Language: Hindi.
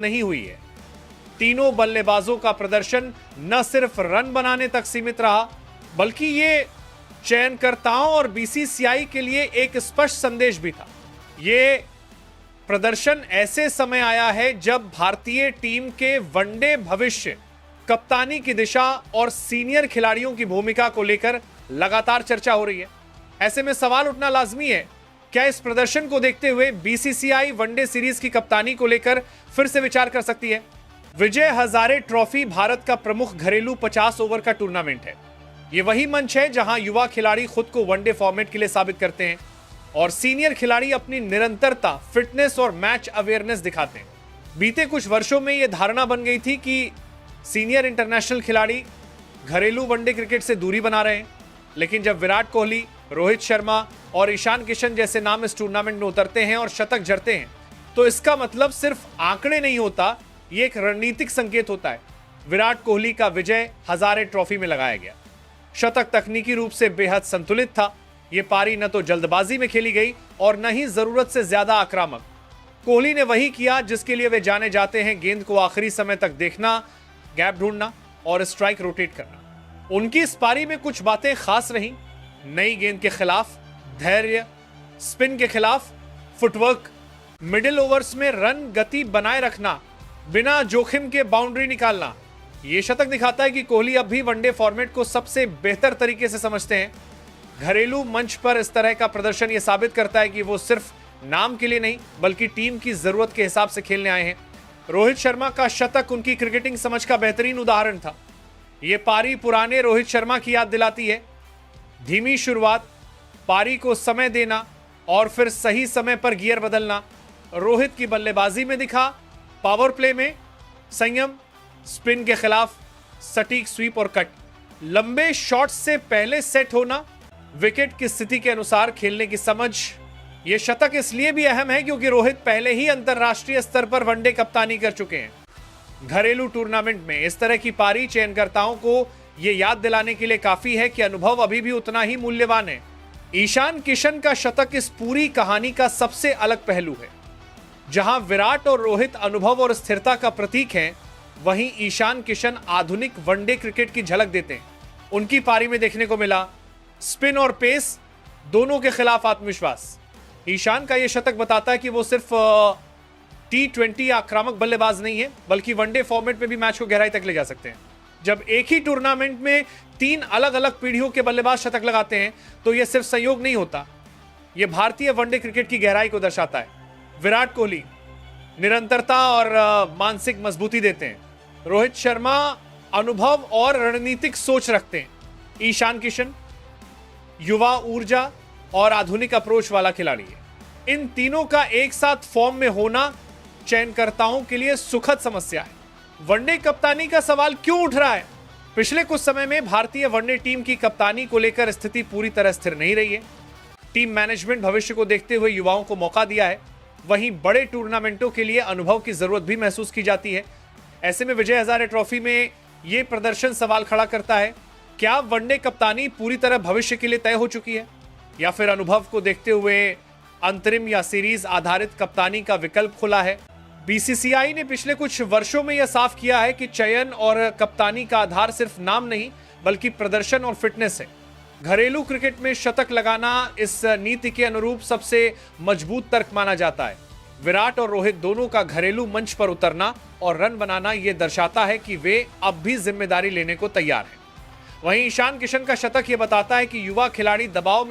नहीं हुई है। तीनों बल्लेबाजों का प्रदर्शन न सिर्फ रन बनाने तक सीमित रहा, बल्कि ये चयनकर्ताओं और बीसीसीआई के लिए एक स्पष्ट संदेश भी था। ये प्रदर्शन ऐसे समय आया है जब भारतीय टीम के वनडे भविष्य, कप्तानी की दिशा और सीनियर खिलाड़ियों की भूमिका को लेकर लगातार चर्चा हो रही है। ऐसे में सवाल उठना लाजमी है, क्या इस प्रदर्शन को देखते हुए बीसीसीआई वनडे सीरीज की कप्तानी को लेकर फिर से विचार कर सकती है? विजय हजारे ट्रॉफी भारत का प्रमुख घरेलू 50 ओवर का टूर्नामेंट है। यह वही मंच है जहां युवा खिलाड़ी खुद को वनडे फॉर्मेट के लिए साबित करते हैं और सीनियर खिलाड़ी अपनी निरंतरता, फिटनेस और मैच अवेयरनेस दिखाते हैं। बीते कुछ वर्षों में यह धारणा बन गई थी कि सीनियर इंटरनेशनल खिलाड़ी घरेलू वनडे क्रिकेट से दूरी बना रहे हैं, लेकिन जब विराट कोहली, रोहित शर्मा और ईशान किशन जैसे नाम इस टूर्नामेंट में उतरते हैं और शतक जड़ते हैं, तो इसका मतलब सिर्फ आंकड़े नहीं होता, यह एक रणनीतिक संकेत होता है। विराट कोहली का विजय हजारे ट्रॉफी में लगाया गया शतक तकनीकी रूप से बेहद संतुलित था। यह पारी न तो जल्दबाजी में खेली गई और न ही जरूरत से ज्यादा आक्रामक। कोहली ने वही किया जिसके लिए वे जाने जाते हैं, गेंद को आखिरी समय तक देखना, गैप ढूंढना और स्ट्राइक रोटेट करना। उनकी इस पारी में कुछ बातें खास रहीं। नई गेंद के खिलाफ धैर्य, स्पिन के खिलाफ फुटवर्क, मिडिल ओवर्स में रन गति बनाए रखना, बिना जोखिम के बाउंड्री निकालना। यह शतक दिखाता है कि कोहली अब भी वनडे फॉर्मेट को सबसे बेहतर तरीके से समझते हैं। घरेलू मंच पर इस तरह का प्रदर्शन यह साबित करता है कि वो सिर्फ नाम के लिए नहीं, बल्कि टीम की जरूरत के हिसाब से खेलने आए हैं। रोहित शर्मा का शतक उनकी क्रिकेटिंग समझ का बेहतरीन उदाहरण था। यह पारी पुराने रोहित शर्मा की याद दिलाती है। धीमी शुरुआत, पारी को समय देना और फिर सही समय पर गियर बदलना। रोहित की बल्लेबाजी में दिखा, पावर प्ले में संयम, स्पिन के खिलाफ सटीक स्वीप और कट, लंबे शॉट्स से पहले सेट होना, विकेट की स्थिति के अनुसार खेलने की समझ। यह शतक इसलिए भी अहम है क्योंकि रोहित पहले ही अंतरराष्ट्रीय स्तर पर वनडे कप्तानी कर चुके हैं। घरेलू टूर्नामेंट में इस तरह की पारी चयनकर्ताओं को यह याद दिलाने के लिए काफी है कि अनुभव अभी भी उतना ही मूल्यवान है। ईशान किशन का शतक इस पूरी कहानी का सबसे अलग पहलू है। जहां विराट और रोहित अनुभव और स्थिरता का प्रतीक हैं, वहीं ईशान किशन आधुनिक वनडे क्रिकेट की झलक देते हैं। उनकी पारी में देखने को मिला स्पिन और पेस दोनों के खिलाफ आत्मविश्वास। ईशान का यह शतक बताता है कि वो सिर्फ T20 आक्रामक बल्लेबाज नहीं है, बल्कि वनडे फॉर्मेट में भी मैच को गहराई तक ले जा सकते हैं। जब एक ही टूर्नामेंट में 3 अलग अलग पीढ़ियों के बल्लेबाज शतक लगाते हैं, तो यह सिर्फ संयोग नहीं होता, यह भारतीय वनडे क्रिकेट की गहराई को दर्शाता है। विराट कोहली निरंतरता और मानसिक मजबूती देते हैं। रोहित शर्मा अनुभव और रणनीतिक सोच रखते हैं। ईशान किशन युवा ऊर्जा और आधुनिक अप्रोच वाला खिलाड़ी है। इन तीनों का एक साथ फॉर्म में होना चयनकर्ताओं के लिए सुखद समस्या है। वनडे कप्तानी का सवाल क्यों उठ रहा है? पिछले कुछ समय में भारतीय वनडे टीम की कप्तानी को लेकर स्थिति पूरी तरह स्थिर नहीं रही है। टीम मैनेजमेंट भविष्य को देखते हुए युवाओं को मौका दिया है। वहीं बड़े टूर्नामेंटों के लिए अनुभव की जरूरत भी महसूस की जाती है। ऐसे में विजय हजारे ट्रॉफी में यह प्रदर्शन सवाल खड़ा करता है, क्या वनडे कप्तानी पूरी तरह भविष्य के लिए तय हो चुकी है, या फिर अनुभव को देखते हुए अंतरिम या सीरीज आधारित कप्तानी का विकल्प खुला है? बीसीसीआई ने पिछले कुछ वर्षों में यह साफ किया है कि चयन और कप्तानी का आधार सिर्फ नाम नहीं, बल्कि प्रदर्शन और फिटनेस है। घरेलू क्रिकेट में शतक लगाना इस नीति के अनुरूप सबसे मजबूत तर्क माना जाता है। विराट और रोहित दोनों का घरेलू मंच पर उतरना और रन बनाना यह दर्शाता है कि वे अब भी जिम्मेदारी लेने को तैयार हैं। वहीं ईशान किशन का शतक यह बताता है कि युवा खिलाड़ी दबाव में